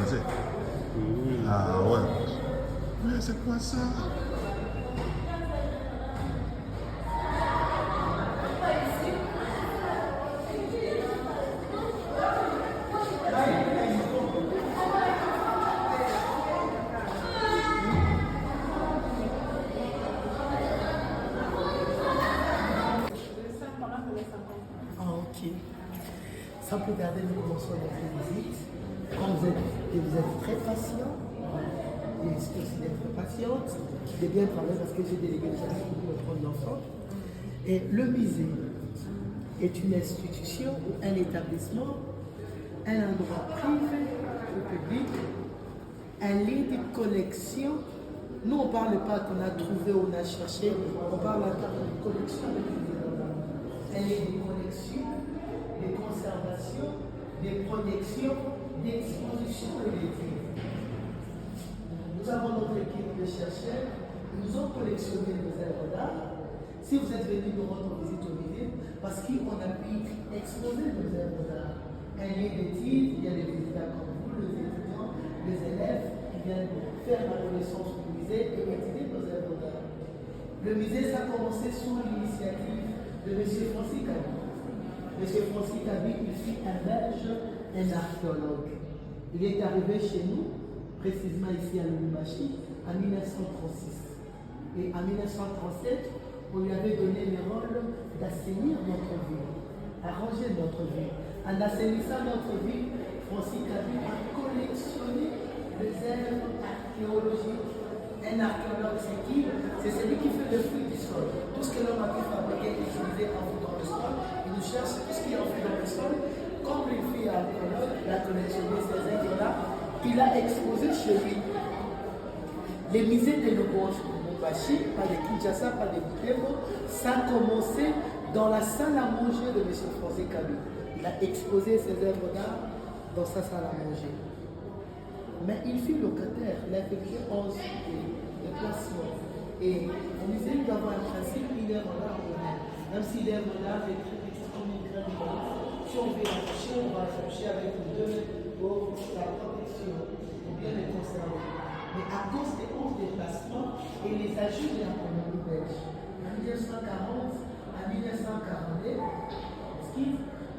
musée. Ah ouais. Mais c'est quoi ça? Sans plus tarder, nous commençons notre visite. Quand vous êtes très patient, et c'est aussi d'être patiente, de bien travailler parce que j'ai délégué les gens pour prendre l'enfant. Et le musée est une institution ou un établissement, un endroit privé ou public, un lieu de collection. Nous, on ne parle pas qu'on a trouvé ou on a cherché, on parle de collection. Un lieu de collection, de conservation, de protection, d'exposition et d'études. Nous avons notre équipe de chercheurs, nous ont collectionné nos œuvres d'art. Si vous êtes venus nous rendre visite au musée, parce qu'on a pu exposer nos œuvres d'art. Un lieu d'études, il y a des visiteurs comme vous, les étudiants, les élèves qui viennent faire la connaissance du musée et étudier nos œuvres d'art. Le musée, ça a commencé sous l'initiative de M. Francis Cabi. M. Francis Cabi, il fut un Belge, un archéologue. Il est arrivé chez nous, précisément ici à Lubumbashi, en 1936. Et en 1937, on lui avait donné le rôle d'assainir notre ville, arranger notre ville. En assainissant notre ville, Francis Cabi a collectionné les œuvres archéologiques. Un archéologue, c'est qui? C'est celui qui fait le fruit du sol. Tout ce que l'homme a pu fabriquer et utiliser en fouille dans le sol, il nous cherche tout ce qui est en fouille dans le sol. Comme il fait archéologue, il a collectionné ces œuvres-là, il a exposé chez lui. Les musées de Lubumbashi, pas de Kinshasa, pas de Butembo, ça a commencé dans la salle à manger de M. Francis Cabi. Il a exposé ses œuvres d'art dans sa salle à manger. Mais il fut locataire, il a effectué 11 déplacements. Et au musée, nous avons un principe, il est en l'art honnête. Même s'il est en l'art, il est très petit comme une graine de maïs. Si on veut l'attacher, on va l'attacher avec une 2 mètres pour la protection, pour bien le conserver. Mais à cause des 11 déplacements et les ajouts de la colonie belge, en 1940 à 1942,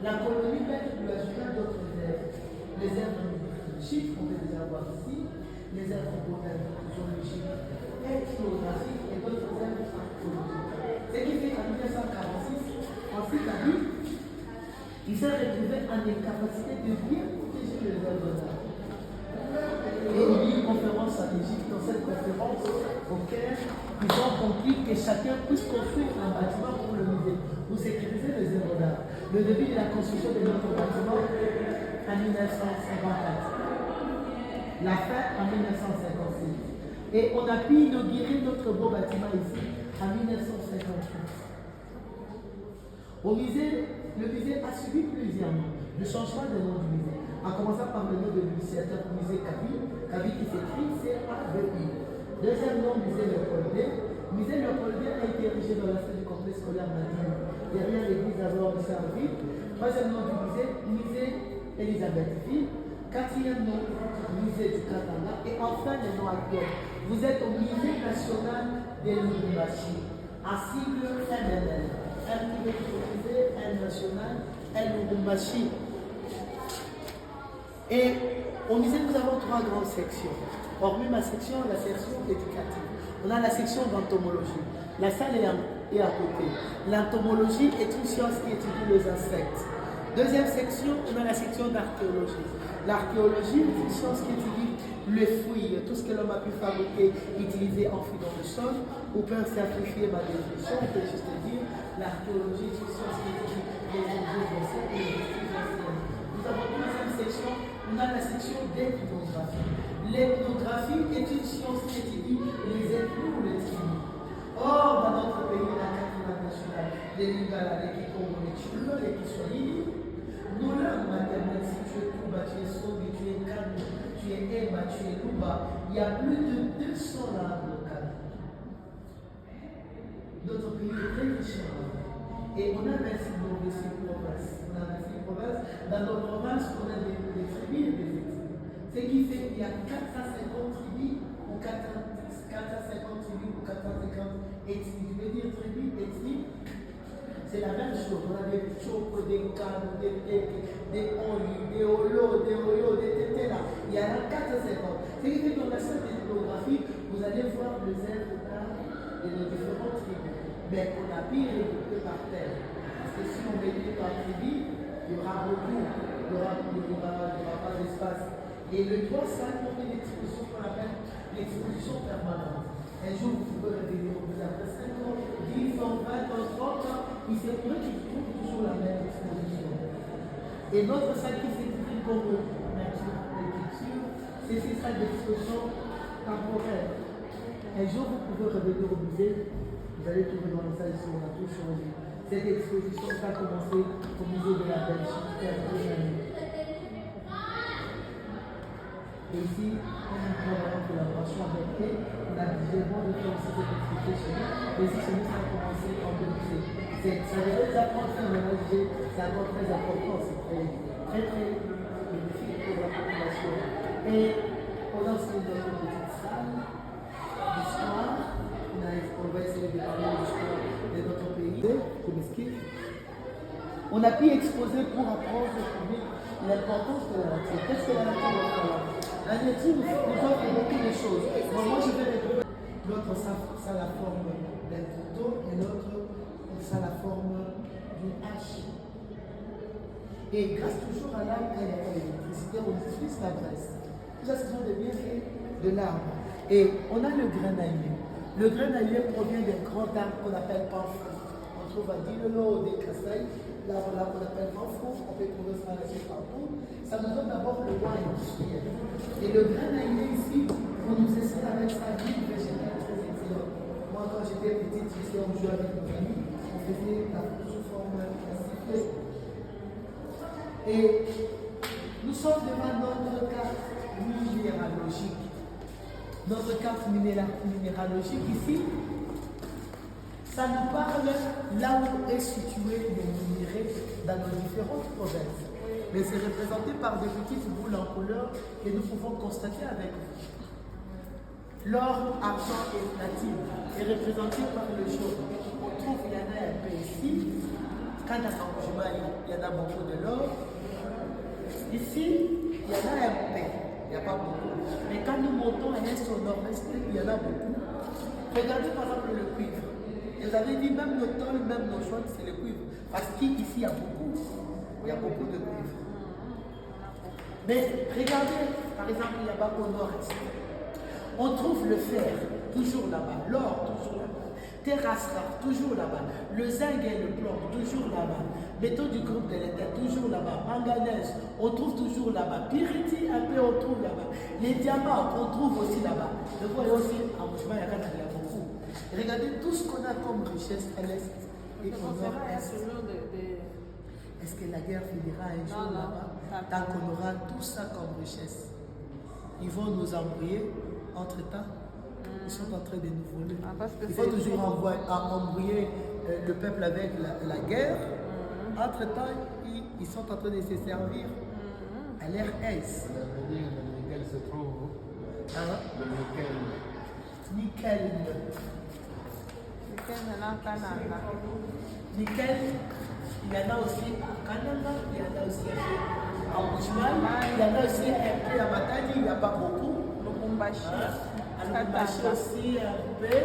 la colonie belge lui ajouta d'autres œuvres. Les œuvres chiffres, on peut les avoir ici, les œuvres botaniques, zoologiques, ethnographiques et d'autres œuvres archéologiques. Ce qui fait qu'en 1946, Francis Cabi, il s'est retrouvé en incapacité de bien protéger les œuvres d'art. Et il y a eu une conférence en Égypte. Dans cette conférence, au Caire, ils ont compris que chacun puisse construire un bâtiment pour le musée, pour sécuriser les œuvres d'art. Le début de la construction de notre bâtiment en 1954. La fin en 1956. Et on a pu inaugurer notre beau bâtiment ici en 1958. Au musée, le musée a subi plusieurs noms. Le changement de nom du musée, en commençant par le nom de l'initiateur musée Cabi, Cabi qui s'écrit C-A-B-I. Deuxième nom, musée Léopoldien. Musée Léopoldien a été érigé dans la salle du complexe scolaire Madine, derrière l'église d'Avor de Sarville. Troisième nom du musée, musée Elisabethville. Quatrième nom, musée du Katanga. Et enfin, le nom actuel. Vous êtes au musée national de Lubumbashi, en sigle MNL. Un musée national, un Lubumbashi. Et au musée, nous avons 3 grandes sections. Hormis ma section, la section éducative. On a la section d'entomologie. La salle est à côté. L'entomologie est une science qui étudie les insectes. Deuxième section, on a la section d'archéologie. L'archéologie est une science qui étudie les fouilles, tout ce que l'homme a pu fabriquer, utiliser, enfoui dans le sol, ou peut simplifier ma définition, on peut juste dire, l'archéologie est une science qui étudie les objets anciens et les vestiges anciens. Nous avons une deuxième section, on a la section d'ethnographie. L'ethnographie est une science qui étudie les ethnos ou les tribus. Or, dans notre pays, la quatrième nationale, les Lingala, les Kikongo, les Tchoulo, les Kiswahili, nos langues maternelles, si tu es Touba, tu es Sobi, tu es Kanu, tu es Ema, tu es Luba, il y a plus de 200 langues locales. Notre pays est très riche en langues. Et on a 26 provinces. On a 26 provinces. Dans nos provinces, on a des tribus et des ethnies. Ce qui fait qu'il y a 450 tribus ou 450 tribus ou 450 ethnies. Je veux dire tribus, ethnies, c'est la même chose. On a des chocos, des cannes, des tecs, des onlis, des holos, des oyos, des tétés là. Il y en a 450. Ce qui fait que dans la seule ethnographie, vous allez voir les êtres et les différentes tribus. Mais on a pu les regrouper par terre. Parce que si on met par tribu, il y aura beaucoup, il n'y aura pas d'espace. Et le 3, ça a une exposition qu'on appelle l'exposition permanente. Un jour, vous pouvez revenir au bout après 5 ans, 10 ans, 20 ans, 30 ans, il se pourrait qu'il trouve toujours la même exposition. Et notre salle qui s'écrit comme nature et culture, c'est ces salles d'exposition temporaires. Un jour, vous pouvez revenir au musée, vous allez trouver dans la salle ici, on a tout changé. Cette exposition va commencer au musée de la Belgique, il y a 2 années. Et ici, on a une collaboration avec eux, on a différents de faire aussi cette exposition chez nous. Et ici, chez nous, ça a commencé en 2016. Ça devrait être apprendre, c'est encore très important, c'est très bénéfique pour la population. Et on a aussi notre petite salle d'histoire. On va essayer de parler de l'histoire de notre pays, de Mesquite. On a pu exposer pour apprendre au public l'importance de la nature. Qu'est-ce que la nature? La nature nous offre beaucoup de choses. Moi, je vais retrouver l'autre, ça a la forme d'un couteau et l'autre, ça a la forme d'une hache. Et grâce toujours à l'arbre et à l'électricité, on utilise la graisse. Tout ça, ce sont des bienfaits de l'arbre. Et on a le grenadier. Le grenadier provient d'un grand arbre qu'on appelle panfou. On trouve à Dilolo, des Kassai, l'arbre là qu'on appelle panfou, on peut trouver ça ici partout. Ça nous donne d'abord le wine. Et le grenadier ici, on nous essaie avec sa vie végétale très excellente. Moi, quand j'étais petite, ici, on jouait avec nos amis, on faisait la photo sous forme sifflée. Et nous sommes devant notre carte minéralogique. Notre carte minéralogique ici, ça nous parle là où est situé le minerai dans nos différentes provinces. Mais c'est représenté par des petites boules en couleur que nous pouvons constater avec vous. L'or, argent et platine est représenté par le jaune. On trouve, il y en a un peu ici. Quand à Saint-Juma, il y en a beaucoup de l'or. Ici, il y en a un peu. Il n'y a pas beaucoup. Mais quand nous montons à l'est au nord-est, il y en a beaucoup. Regardez par exemple le cuivre. Vous avez dit même nos tôles, même nos chouettes, c'est le cuivre. Parce qu'ici, il y a beaucoup. Il y a beaucoup de cuivre. Mais regardez, par exemple, là-bas au nord-est. On trouve le fer, toujours là-bas. L'or, toujours là-bas. Terrasse rare, toujours là-bas. Le zinc et le plomb, toujours là-bas. Métaux du groupe de l'éther, toujours là-bas. Manganèse, on trouve toujours là-bas. Pyrite, un peu, on trouve là-bas. Les diamants, on trouve aussi là-bas. Le voyez aussi, en Mouchima, il y a beaucoup. Regardez tout ce qu'on a comme richesse à l'est et au nord-est. Est-ce que la guerre finira un jour là-bas? Tant qu'on aura tout ça comme richesse. Ils vont nous embrouiller. Entre-temps, ils sont en train de nous voler. Il faut toujours embrouiller le peuple avec la guerre. Entre-temps, ils sont en train de se servir à leur aise. Le nickel se trouve. Hein? Le nickel. Nickel. Nickel, il y en a aussi à Canada, il y en a aussi à Mouchima, il y en a aussi un peu à Matadi, il n'y a pas beaucoup. À Lubumbashi aussi un peu.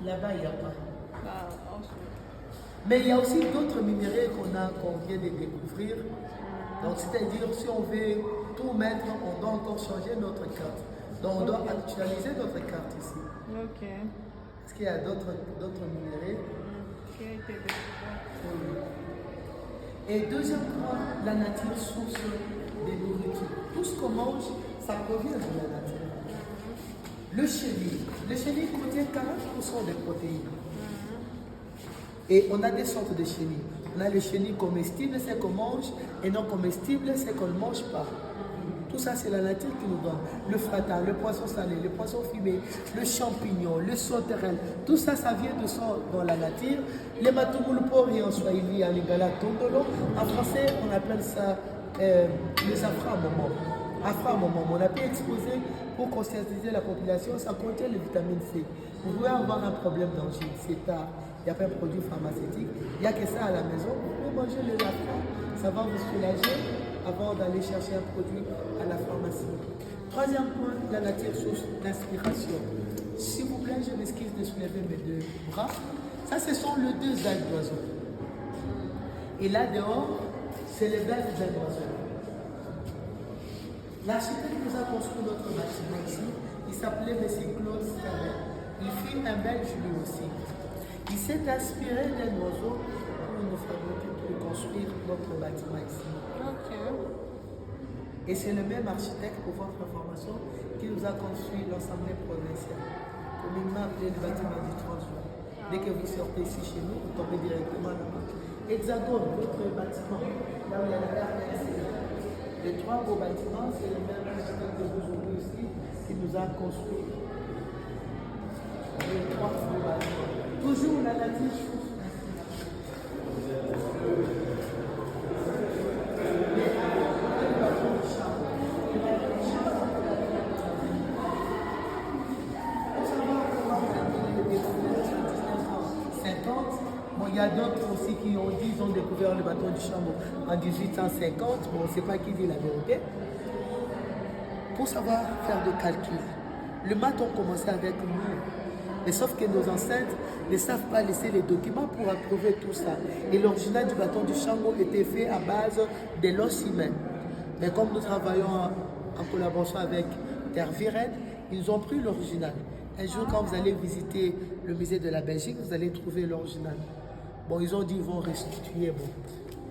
Là-bas, il n'y a pas. Mais il y a aussi d'autres minéraux qu'on vient de découvrir. Donc, c'est-à-dire, si on veut tout mettre, on doit encore changer notre carte. Donc, on doit actualiser notre carte ici. Ok. Est-ce qu'il y a d'autres minéraux? Qui a été découvert. Et deuxièmement, la nature source de nourriture. Tout ce qu'on mange, ça provient de la nature. Le chenille contient 40% de protéines. Et on a des sortes de chenilles. On a le chenille comestible, c'est qu'on mange, et non comestible, c'est qu'on ne mange pas. Tout ça, c'est la nature qui nous donne. Le fratin, le poisson salé, le poisson fumé, le champignon, le sauterelle. Tout ça, ça vient de ça dans la nature. Les matumulpori en swahili, en lingala, tondolo. En français, on appelle ça les afra-momos. Afra-momos, on a pu exposer pour conscientiser la population. Ça contient le vitamine C. Vous pouvez avoir un problème d'angine, c'est tard. Il n'y a pas de produit pharmaceutique. Il n'y a que ça à la maison. Vous pouvez manger les afra. Ça va vous soulager avant d'aller chercher un produit à la pharmacie. Troisième point, la nature source d'inspiration. S'il vous plaît, je m'excuse de soulever mes deux bras. Ça, ce sont les deux ailes d'oiseau. Et là dehors, c'est les ailes d'oiseau. L'architecte nous a construit notre bâtiment ici. Il s'appelait M. Claude Scarret. Il fut un Belge lui aussi. Il s'est inspiré d'un oiseau pour construire notre bâtiment ici. Ok. Et c'est le même architecte, pour votre information, qui nous a construit l'Assemblée provinciale, communément appelé le bâtiment du 30 juin. Dès que vous sortez ici chez nous, vous tombez directement là-bas. Hexagone, votre bâtiment, là où il y a la gare RCD. Les trois beaux bâtiments, c'est le même architecte que vous ouvrez ici, qui nous a construit les trois beaux bâtiments. Toujours la nature. Il y a d'autres aussi qui ont dit qu'ils ont découvert le bâton du Chambo en 1850, mais on ne sait pas qui dit la vérité. Pour savoir faire des calculs, le maths ont commencé avec nous, mais sauf que nos ancêtres ne savent pas laisser les documents pour approuver tout ça. Et l'original du bâton du Chambo était fait à base de l'os humain. Mais comme nous travaillons en collaboration avec Terre Viren, ils ont pris l'original. Un jour, quand vous allez visiter le musée de la Belgique, vous allez trouver l'original. Bon, ils ont dit qu'ils vont restituer. Bon,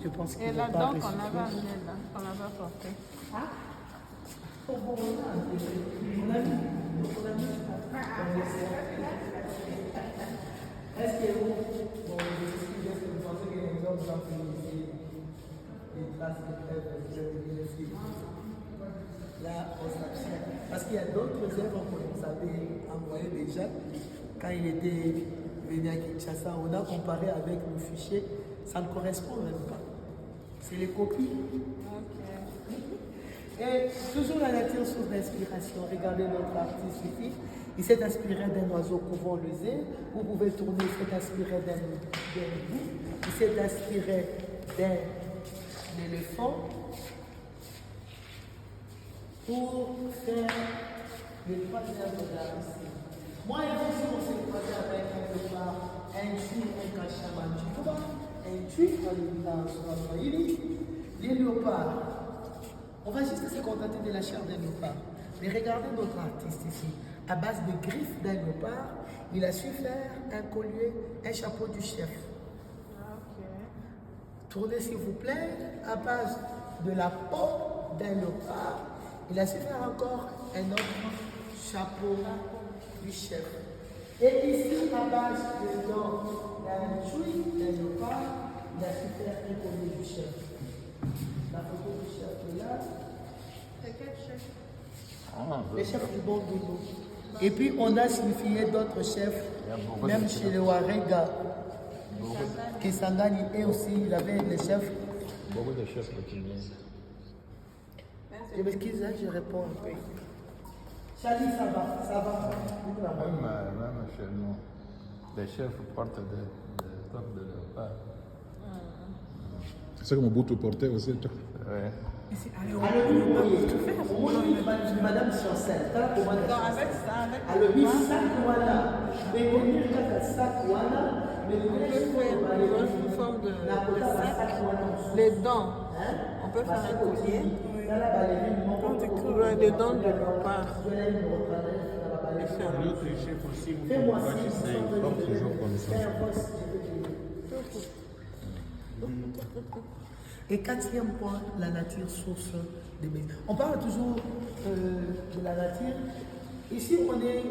je pense qu'ils Et vont la pas dent qu'on restituer. avait amenée là, qu'on avait portée. Oh, bon, on a vu. Est-ce que vous, bon, est-ce que vous pensez que les hommes ont fait ici des traces de trêve là, on s'abstient. Parce qu'il y a d'autres œuvres que vous avez envoyées déjà quand il était venu à Kinshasa. On a comparé avec le fichier, ça ne correspond même pas. C'est les copies. Et toujours la nature source d'inspiration. Regardez notre artiste ici. Il s'est inspiré d'un oiseau couvant le zé. Vous pouvez tourner, il s'est inspiré d'un bout. Il s'est inspiré d'un éléphant pour faire les trois œuvres d'art ici. Moi et vous, si on s'est croisé avec un léopard, un tui, un cachaman, un tui, en swahili, les léopards. On va juste se contenter de la chair d'un léopard. Mais regardez notre artiste ici. À base de griffes d'un léopard, il a su faire un collier, un chapeau du chef. Tournez s'il vous plaît. À base de la peau d'un léopard, il a su faire encore un autre chapeau du chef. Et ici, à base de dents d'un tui, d'un léopard, il a su faire un collier du chef. La photo du chef est là. C'est quel chef? Le chef du bon doudou. Et puis on a signifié d'autres chefs, même chez les Warega, Kisangani, et aussi il avait des chefs. Beaucoup de chefs coutumiers. Je m'excuse, je réponds un peu. Charlie, ça va. Même chez nous, les chefs portent des toques de léopard. C'est ça que Mobutu portait aussi, toi. Ouais. Madame Chancel, Avec ça, alors, il sac-wana, mais on dit que sac-wana, mais on peut faire une forme de sac. Les dents. On peut faire un collier. Les dents de léopard. L'autre chef aussi, vous il porte toujours comme ça. Et quatrième point, la nature source des médias. On parle toujours de la nature. Ici, on est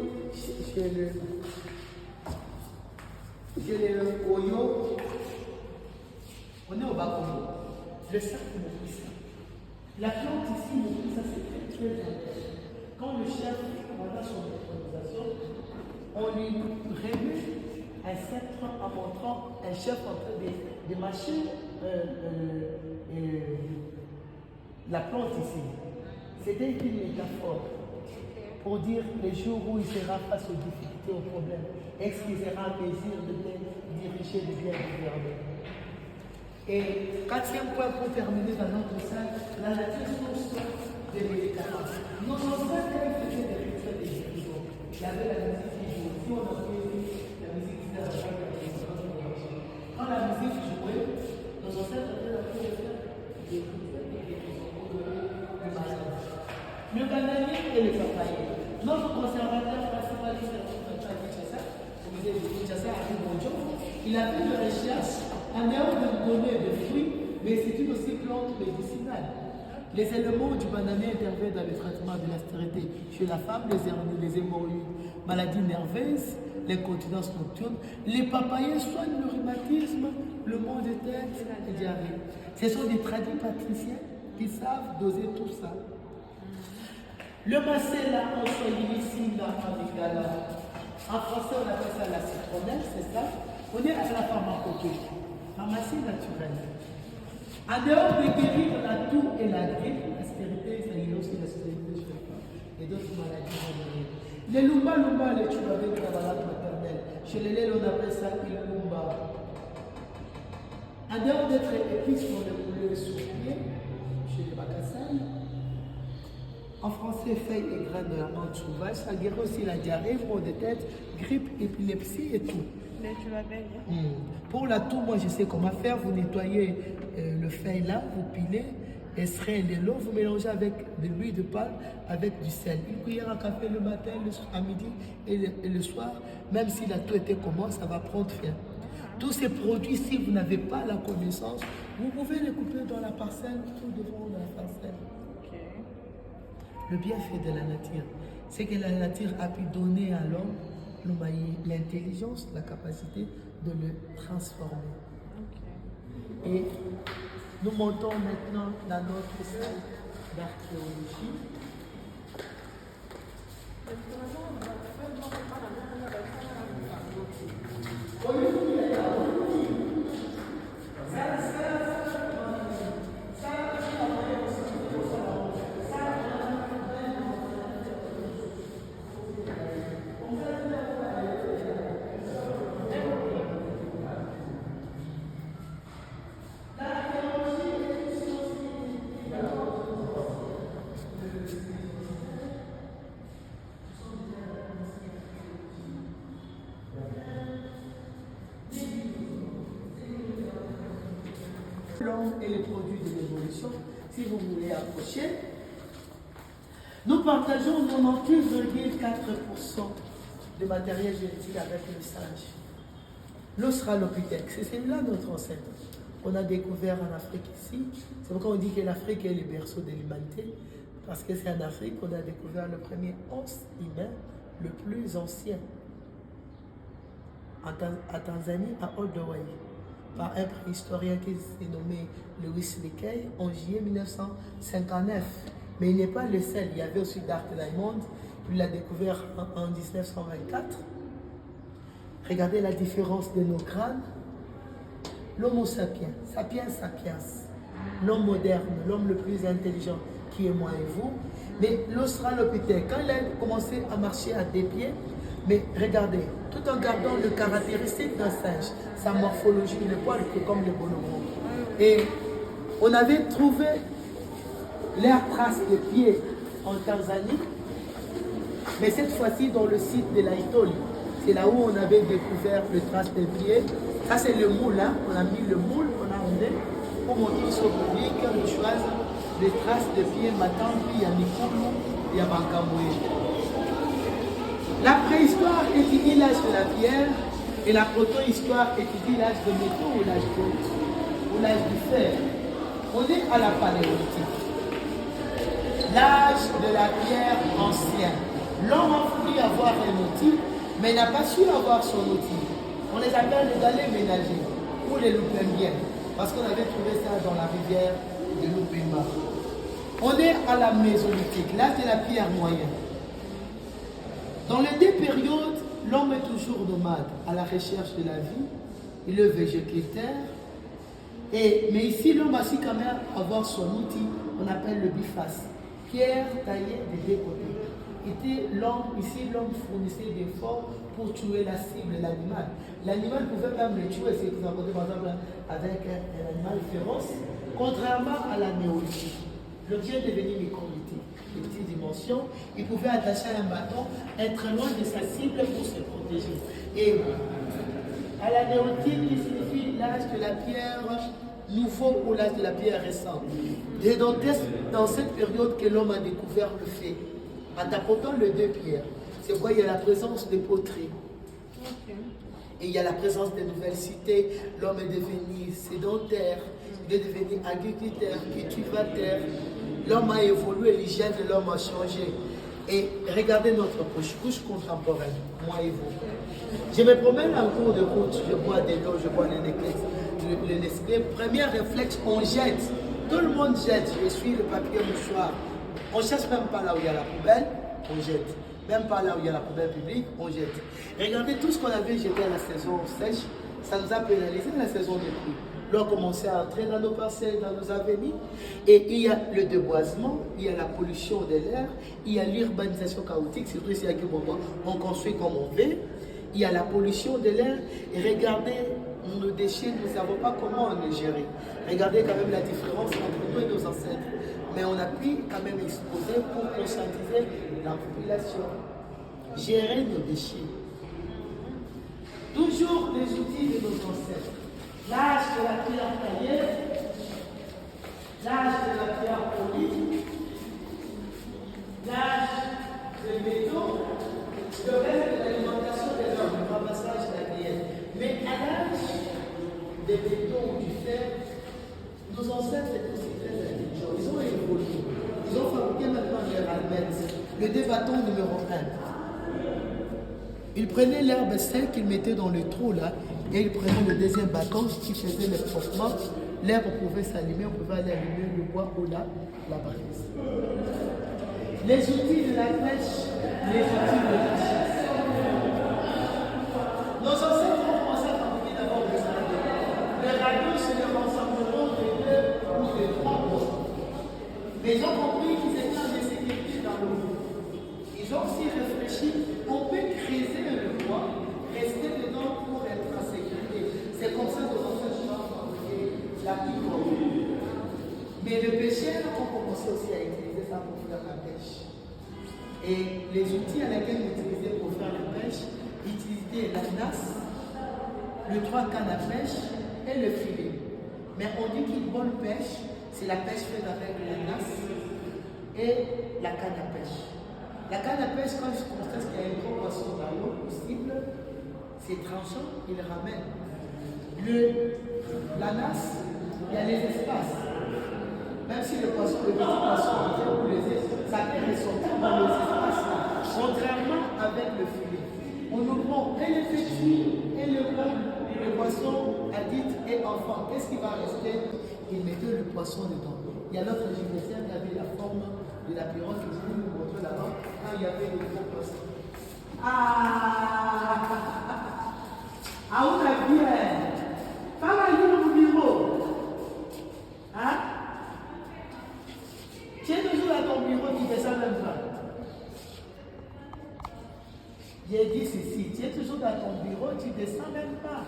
chez le Oyo. On est au Bakongo. Le sac Mokissa. La plante ici, Mokissa, c'est très important. Quand le chef, pendant son intronisation, on lui remet un sceptre en montrant un chef en train de mâcher la plante ici. C'était une métaphore pour dire les jours où il sera face aux difficultés, aux problèmes, est-ce qu'il sera en mesure de bien diriger, de bien gouverner. Et quatrième point pour terminer dans notre salle, la nature source des médicaments. Nos ancêtres faisaient des rituels de guérison. Il y avait la musique qui jouait. Si on a fait la musique qui était à la quand la musique jouait, nos ancêtres avaient la faire des rituels de guérison pour le malade. Le bananier et le papaye. Notre conservateur principal qui s'est il a fait de recherche en dehors de donner des fruits, mais c'est une aussi plante médicinale. Les éléments du bananier interviennent dans le traitement de la stérilité chez la femme, les hémorroïdes, maladies nerveuses, l'incontinence nocturne. Les papayers soignent le rhumatisme, le mal de tête et la diarrhée. Ce sont des tradis patriciens qui savent doser tout ça. Le macéla en soyilicie africana. En français, on appelle ça la citronnelle, c'est ça. On est à la pharmacopée, pharmacie naturelle. En dehors de guérir la toux et la grippe, la stérilité, ça y est aussi la stérilité chez les femmes et d'autres maladies. Les lumba, les chouabés de la malade maternelle. Chez les lèvres, on appelle ça il lumba. En dehors d'être épices pour le poulet sous-pied, chez les bacassans, en français, feuilles et graines de la menthe sauvage, ça guérit aussi la diarrhée, maux de tête, grippe, épilepsie et tout. Pour la toux, moi je sais comment faire. Vous nettoyez le feuille là, vous pilez, extrayez de l'eau, vous mélangez avec de l'huile de palme, avec du sel. Une cuillère à café le matin, à midi et le soir, même si la toux était comment, ça va prendre fin. Tous ces produits, si vous n'avez pas la connaissance, vous pouvez les couper dans la parcelle, tout devant la parcelle. Le bienfait de la nature, c'est que la nature a pu donner à l'homme l'intelligence, la capacité de le transformer. Et nous montons maintenant dans notre salle d'archéologie. L'homme et les produits de l'évolution, si vous voulez approcher, nous partageons 98,4% de matériel génétique avec le singe. L'Australopithèque, c'est celui-là notre ancêtre. On a découvert en Afrique ici. C'est pourquoi on dit que l'Afrique est le berceau de l'humanité, parce que c'est en Afrique qu'on a découvert le premier os humain le plus ancien. À Tanzanie, à Oldowai, par un préhistorien qui s'est nommé Lewis Leakey en juillet 1959. Mais il n'est pas le seul, il y avait aussi Dark Diamond, il l'a découvert en 1924. Regardez la différence de nos crânes. L'homo sapiens, sapiens sapiens, l'homme moderne, l'homme le plus intelligent qui est moi et vous. Mais l'Australopithèque, quand il a commencé à marcher à deux pieds, mais regardez, tout en gardant le caractéristique d'un singe, sa morphologie, le poil qui est comme le bonobo. Et on avait trouvé leurs traces de pieds en Tanzanie, mais cette fois-ci dans le site de l'Aitoli. C'est là où on avait découvert les traces de pieds. Ça c'est le moule, hein. On a mis le moule, on a emmené pour montrer au public, on choisit les traces de pieds Matampi, il y a Mikulu, il y a Bankamoué. La préhistoire étudie l'âge de la pierre et la proto-histoire étudie l'âge de métaux ou l'âge ou l'âge du fer. On est à la paléolithique. L'âge de la pierre ancienne. L'homme a voulu avoir un outil, mais n'a pas su avoir son outil. On les appelle les galets ménagers ou les loupembiens, parce qu'on avait trouvé ça dans la rivière de Lupemba. On est à la mésolithique, l'âge de la pierre moyenne. Dans les deux périodes, l'homme est toujours nomade, à la recherche de la vie, il est végétaire. Mais ici, l'homme a su quand même avoir son outil, on appelle le biface, pierre taillée des deux côtés. Ici, l'homme fournissait des forces pour tuer la cible, l'animal. L'animal pouvait même le tuer, c'est par exemple avec un animal féroce, contrairement à la néolithique. L'objet est devenu microlithique, de petites dimensions. Il pouvait attacher un bâton, être loin de sa cible pour se protéger. Et à la néolithique, qui signifie l'âge de la pierre nouveau ou l'âge de la pierre récente. Et dans cette période que l'homme a découvert le fait, en apportant les deux pierres, c'est quoi? Il y a la présence des poteries. Et il y a la présence des nouvelles cités. L'homme est devenu sédentaire, il est devenu agriculteur, cultivateur. L'homme a évolué, l'hygiène de l'homme a changé. Et regardez notre couche contemporaine, moi et vous. Je me promène en cours de route, je bois de l'eau, je bois le Nestlé. Premier réflexe, on jette. Tout le monde jette. Je suis le papier mouchoir. On ne cherche même pas là où il y a la poubelle, on jette. Même pas là où il y a la poubelle publique, on jette. Regardez tout ce qu'on avait jeté à la saison sèche, ça nous a pénalisé la saison des pluies. L'eau a commencé à entrer dans nos parcelles, dans nos avenues. Et il y a le déboisement, il y a la pollution de l'air, il y a l'urbanisation chaotique, surtout ici à Kibomba, on construit comme on veut. Il y a la pollution de l'air. Et regardez nos déchets, nous ne savons pas comment les gérer. Regardez quand même la différence entre nous et nos ancêtres. Mais on a pu quand même exposer pour conscientiser la population. Gérer nos déchets. Toujours les outils de nos ancêtres. L'âge de la pierre taillée, l'âge de la pierre polie, l'âge des métaux, le reste de l'alimentation des hommes, le ramassage de la grillette. Mais à l'âge des métaux ou du fer, nos ancêtres étaient aussi très intelligents. Ils ont évolué. Ils ont fabriqué maintenant les almettes, le débattant numéro 1. Ils prenaient l'herbe sec qu'ils mettaient dans le trou là, et ils prenaient le deuxième bâton qui faisait le frottement. L'herbe pouvait s'allumer, on pouvait aller allumer le bois ou la braise. Les outils de la pêche, les outils de la chasse. Nos ancêtres ont commencé à fabriquer d'abord des radios. Les radios, c'est le rassemblement de 2 ou de 3 mots. Mais ils ont compris qu'ils étaient en insécurité dans le monde. Ils ont aussi réfléchi, on peut creuser le bois, rester dedans pour être en sécurité. C'est comme ça que nos ancêtres ont fabriqué la pique. Mais les pêcheurs ont commencé aussi à utiliser ça pour faire la pêche. Et les outils à laquelle ils utilisaient pour faire la pêche, ils utilisaient la nasse, le 3 cannes à pêche et le filet. Mais on dit qu'une bonne pêche, c'est la pêche faite avec la nasse et la canne à pêche. La canne à pêche, quand je constate qu'il y a une gros poisson dans l'eau possible, c'est tranchant, il ramène. La nasse, il y a les espaces. Même si le petit poisson ou les espaces, ça peut ressortir dans les espaces là. Contrairement avec le filet. On nous prend et le petit et le gros, le poisson adulte et enfant. Qu'est-ce qui va rester? Il mettait le poisson dedans. Il y a l'autre gymnasien qui avait la forme de la pirogue que je vais vous montrer là-bas quand il y avait le gros poisson. Ah on a bien. Pas mal de bureau. Hein? Tu es toujours à ton bureau, tu descends même pas. J'ai dit ceci, tu es toujours dans ton bureau, tu descends même pas.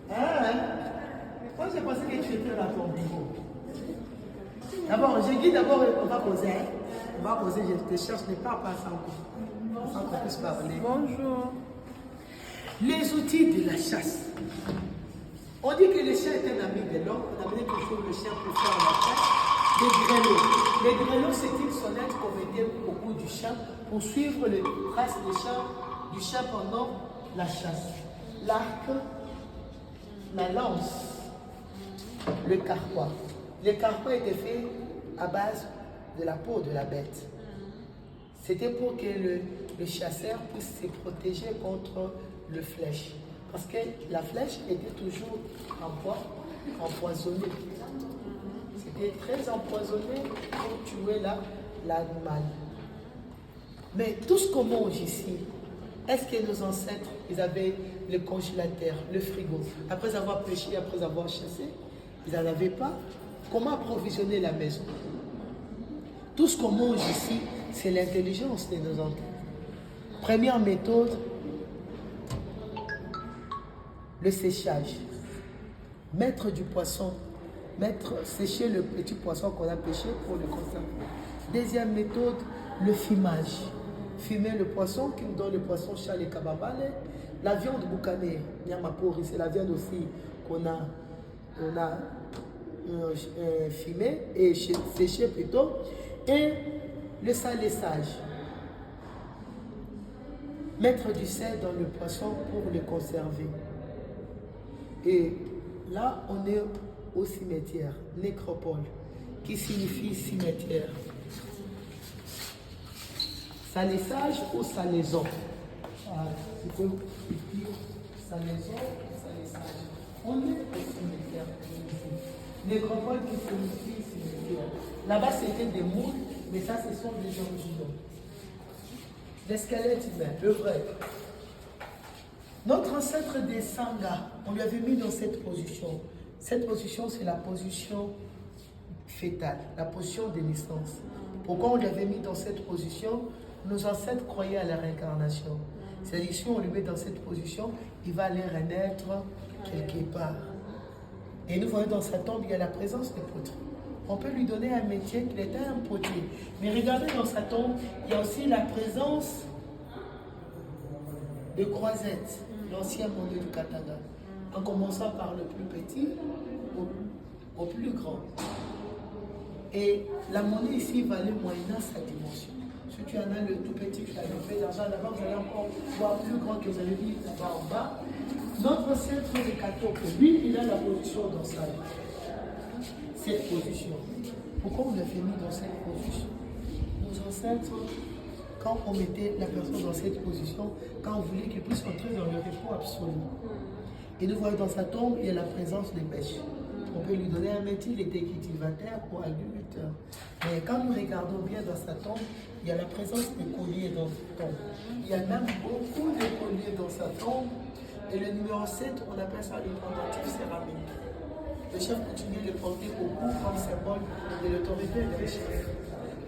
Hein? Moi j'ai pensé que tu étais dans ton bureau. D'abord, j'ai dit d'abord, on va poser. On va poser, je te cherche, ne parle pas sans qu'on puisse parler. Bonjour. Les outils de la chasse. On dit que le chien est un ami de l'homme. On amenait toujours le chien pour faire la chasse. Les grelots. Les grelots, c'est une sonnette qu'on mettait au bout du chien pour suivre les traces du chien pendant la chasse. L'arc, la lance, le carquois. Le carquois était fait à base de la peau de la bête. C'était pour que le chasseur puisse se protéger contre le flèche. Parce que la flèche était toujours en bois, empoisonnée. était très empoisonné pour tuer l'animal. Mais tout ce qu'on mange ici, est-ce que nos ancêtres, ils avaient le congélateur, le frigo? Après avoir pêché, après avoir chassé, ils n'en avaient pas. Comment approvisionner la maison? Tout ce qu'on mange ici, c'est l'intelligence de nos ancêtres. Première méthode, le séchage. Mettre du poisson, sécher le petit poisson qu'on a pêché pour le conserver. Deuxième méthode, le fumage. Fumer le poisson qui nous donne le poisson chat et kababale. La viande boucanée, nyamapori, c'est la viande aussi qu'on a fumée et séchée plutôt. Et le salissage. Mettre du sel dans le poisson pour le conserver. Et là, on est au cimetière, nécropole, qui signifie cimetière. Salissage ou salaison. Tu peux dire salaison ou salissage. On est au cimetière. Nécropole qui signifie cimetière. Là-bas, c'était des moules, mais ça, ce sont des originaux. Les squelettes humains, le vrai. Notre ancêtre des Sangha, on lui avait mis dans cette position. Cette position, c'est la position fétale, la position de naissance. Pourquoi on lui avait mis dans cette position? Nos ancêtres croyaient à la réincarnation. C'est-à-dire, si on le met dans cette position, il va aller renaître quelque part. Et nous voyons dans sa tombe, il y a la présence des poteries. On peut lui donner un métier qu'il était un potier. Mais regardez dans sa tombe, il y a aussi la présence de Croisette, l'ancien monnaie du Katanga. En commençant par le plus petit au plus grand. Et la monnaie ici valait moyennant sa dimension. Si tu en as le tout petit, tu as le peu d'argent là-bas, vous allez encore voir plus grand que vous avez vu là-bas en bas. Notre ancêtre de Katoke, lui, il a la position dans sa vie. Cette position. Pourquoi on l'a fait mis dans cette position? Nos ancêtres, quand on mettait la personne dans cette position, quand on voulait qu'il puisse entrer dans le repos absolu. Et nous voyons dans sa tombe, il y a la présence des pêches. On peut lui donner un métier, il était cultivateur ou agriculteur. Mais quand nous regardons bien dans sa tombe, il y a la présence des colliers dans sa tombe. Il y a même beaucoup de colliers dans sa tombe. Et le numéro 7, on appelle ça le pendentif céramique. Le chef coutumier le portait au cou comme symbole de l'autorité des chefs.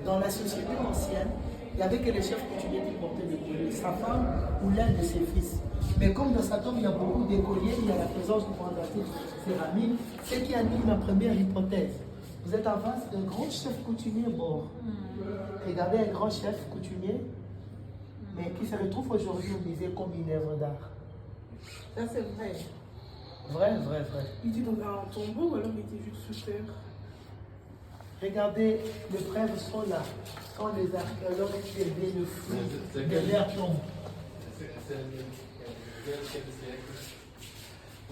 Dans la société ancienne, il n'y avait que le chef coutumier qui portait le collier, sa femme ou l'un de ses fils. Mais comme dans sa tombe, il y a beaucoup d'écoliers, il y a la présence du pendentif céramique, ce qui anime la première hypothèse. Vous êtes en face d'un grand chef coutumier mort. Regardez un grand chef coutumier, mais qui se retrouve aujourd'hui au musée comme une œuvre d'art. Ça, c'est vrai. Vrai. Il était dans un tombeau ou alors il était juste sous terre? Regardez, les preuves sont là. Quand les archéologues faisaient le fou de leur tombe.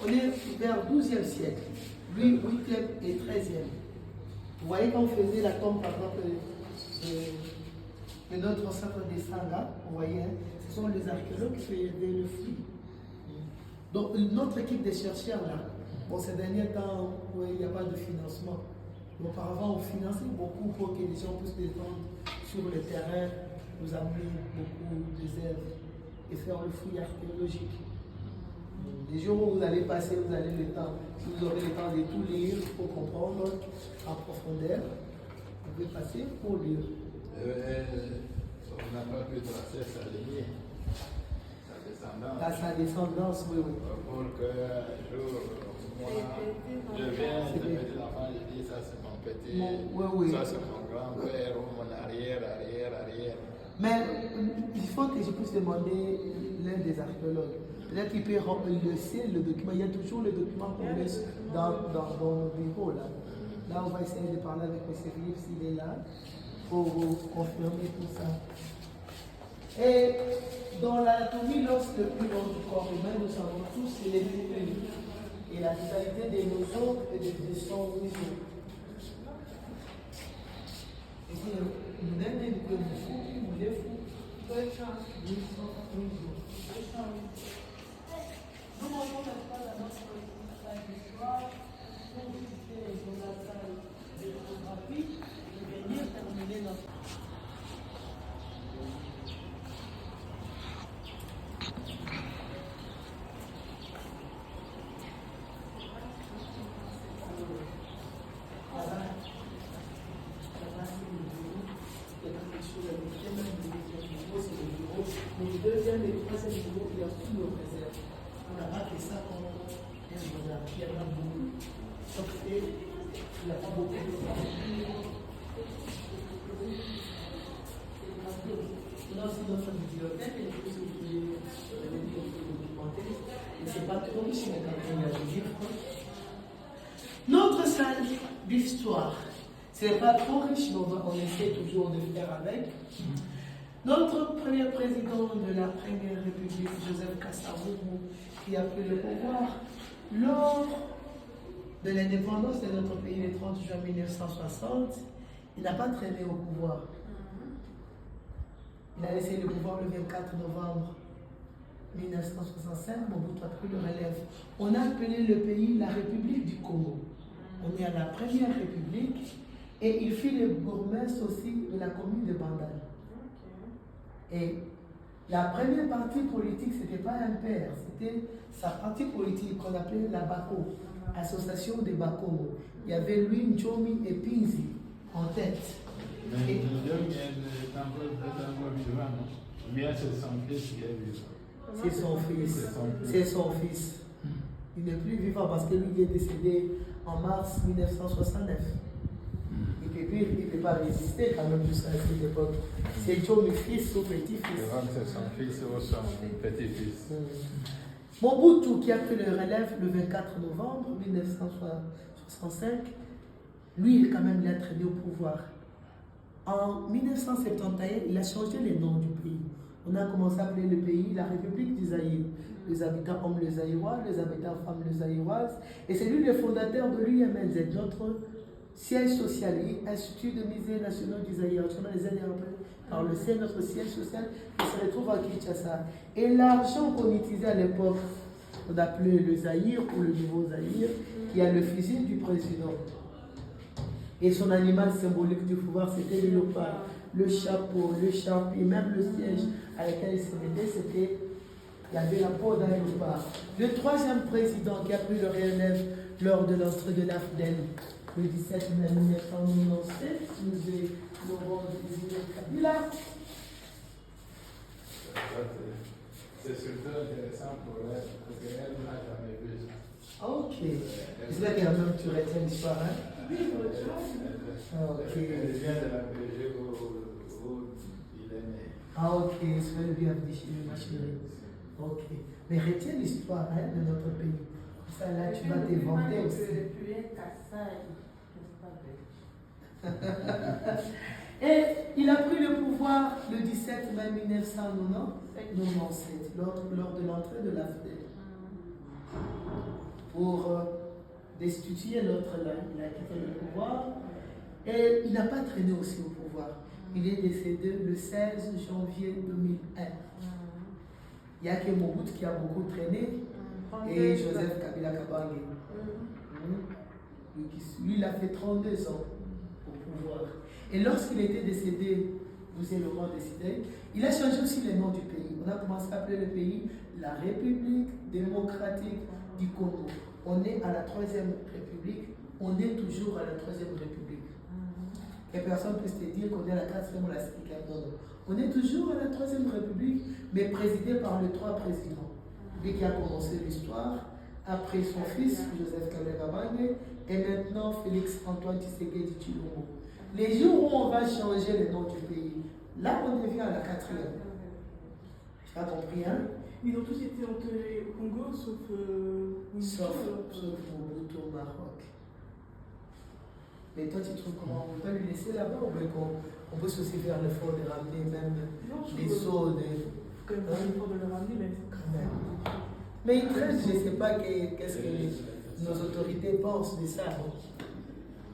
On est vers 12e siècle. Lui, 8e et 13e. Vous voyez quand on faisait la tombe, par exemple, de notre ancêtre des Sangha, vous voyez, hein, ce sont les archéologues qui faisaient le fouillis. Donc, notre équipe de chercheurs, là, bon, ces derniers temps, il n'y a pas de financement. Auparavant, on finançait beaucoup pour que les gens puissent descendre sur le terrain, nous amener beaucoup des œuvres et faire le fouillis archéologique. Les jours où vous allez passer, vous avez le temps. Si vous aurez le temps de tout lire pour comprendre en profondeur, vous pouvez passer pour lire. On n'a pas pu tracer sa lignée, sa descendance. Sa descendance, oui. Pour que jour, moi, je viens, je me dis l'enfant, je dis ça c'est mon petit, Oui. ça c'est mon grand-père ou mon arrière. Mais il faut que je puisse demander l'un des archéologues. Peut-être qu'il peut laisser le document. Il y a toujours le document qu'on laisse dans nos bureaux. Là, on va essayer de parler avec M. Philippe s'il est là pour vous confirmer tout ça. Et dans l'anatomie, lorsque le plus long du corps humain, nous savons tous, c'est les muscles. Et la totalité des nos os et des sons muscles. Et puis, nous donnons des fous, nous les fous. Nous mangeons maintenant dans notre histoire pour visiter les Jonathan. y a les troisième niveau, il y a tous nos réserves. On n'a pas fait ça comme un monarque, il y en a beaucoup. Sauf qu'il n'y a pas beaucoup de on a aussi notre bibliothèque, et puis vous pouvez documenter. Et c'est pas trop riche, mais quand même, il y a des livres. Notre salle d'histoire, c'est pas trop riche, mais on essaie toujours de faire avec. Notre premier président de la Première République, Joseph Kasavubu, qui a pris le pouvoir lors de l'indépendance de notre pays le 30 juin 1960, il n'a pas traîné au pouvoir. Il a laissé le pouvoir le 24 novembre 1965, Mobutu a pris le relève. On a appelé le pays la République du Congo. On est à la Première République et il fit le bourgmestre aussi de la commune de Bandal. Et la première partie politique, ce n'était pas un père, c'était sa partie politique qu'on appelait la BACO, Association des BACO. Il y avait lui, Njomi et Pinzi en tête. Mais Njomi est encore vivant, non? Bien, c'est son fils qui est vivant. C'est son fils. C'est son fils. Il n'est plus vivant parce que lui il est décédé en mars 1969. Il ne peut pas résister quand même jusqu'à cette époque. C'est Joe, fils ou petit-fils. C'est son fils ou son petit-fils. Mobutu, qui a pris le relève le 24 novembre 1965, lui, il quand même l'a traîné au pouvoir. En 1971, il a changé les noms du pays. On a commencé à appeler le pays la République du Zaïre. Les habitants hommes les Zaïrois, les habitants femmes les Zaïroises. Et c'est lui le fondateur de l'UMNZ, notre siège social, Institut de musées nationaux du Zaïre. Actuellement, les années par le C, notre siège social qui se retrouve à Kinshasa. Et l'argent qu'on utilisait à l'époque, on appelait le Zaïre ou le nouveau Zaïre, qui a le fusil du président. Et son animal symbolique du pouvoir, c'était le léopard, le chapeau, le charpie, même le siège à lequel il se mettait, c'était, il y avait la peau d'un léopard. Le troisième président qui a pris le relève lors de l'entrée de l'AFDEL, le 17 mai 1997, nous est Laurent Désiré Kabila. C'est surtout intéressant pour elle, parce qu'elle n'a jamais vu ça. Ok. J'espère qu'il y a même tu retiens l'histoire, hein? Oui, Ok. Elle vient de la Belgique où il est né. Ah ok, c'est bien dit, ma chérie. Ok. Mais retiens l'histoire hein, de notre pays. Ça là, tu vas t'inventer aussi. Et il a pris le pouvoir le 17 mai 1997, lors de l'entrée de l'AFDEL. Pour destituer l'autre là, il a quitté le pouvoir. Et il n'a pas traîné aussi au pouvoir. Il est décédé le 16 janvier 2001. Il n'y a que Mobutu qui a beaucoup traîné et Joseph Kabila Kabange. Lui, il a fait 32 ans au pouvoir. Et lorsqu'il était décédé, vous êtes le roi décidé, il a changé aussi le nom du pays. On a commencé à appeler le pays la République démocratique du Congo. On est à la Troisième République, on est toujours à la Troisième République. Et personne ne peut se dire qu'on est à la 4e ou la 5e. Non. On est toujours à la Troisième République, mais présidé par les 3 présidents. Lui qui a commencé l'histoire, après son fils, Joseph Kabila Kabange, et maintenant Félix Antoine Tshisekedi Tshilombo. Les jours où on va changer le nom du pays, là on devient à la 4e. Tu as compris, hein? Ils ont tous été enterrés au Congo, sauf Mobutu au Maroc. Mais toi, tu trouves comment on peut lui laisser là-bas ou bien qu'on peut aussi faire l'effort de ramener même les eaux de... Quand même pas l'effort de le ramener, mais quand même. Mais il traite, je ne sais pas qu'est-ce que nos autorités pensent de ça.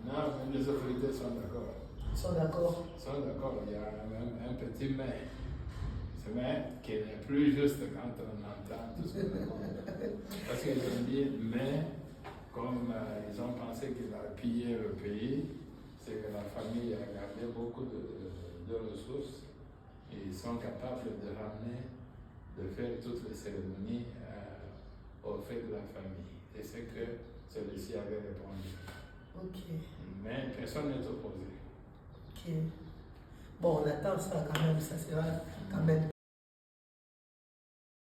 Non, mais les autorités sont d'accord. Ils sont d'accord. Ils sont d'accord, il y a un petit mais. Ce mais qui n'est plus juste quand on entend tout ce qu'on a. Parce qu'ils ont dit mais, comme ils ont pensé qu'ils allaient piller le pays, c'est que la famille a gardé beaucoup de ressources et ils sont capables de ramener, de faire toutes les cérémonies au fait de la famille. Et c'est que celui-ci avait répondu. Ok. Mais personne n'est opposé. Ok. Bon, on attend ça quand même, ça sera quand même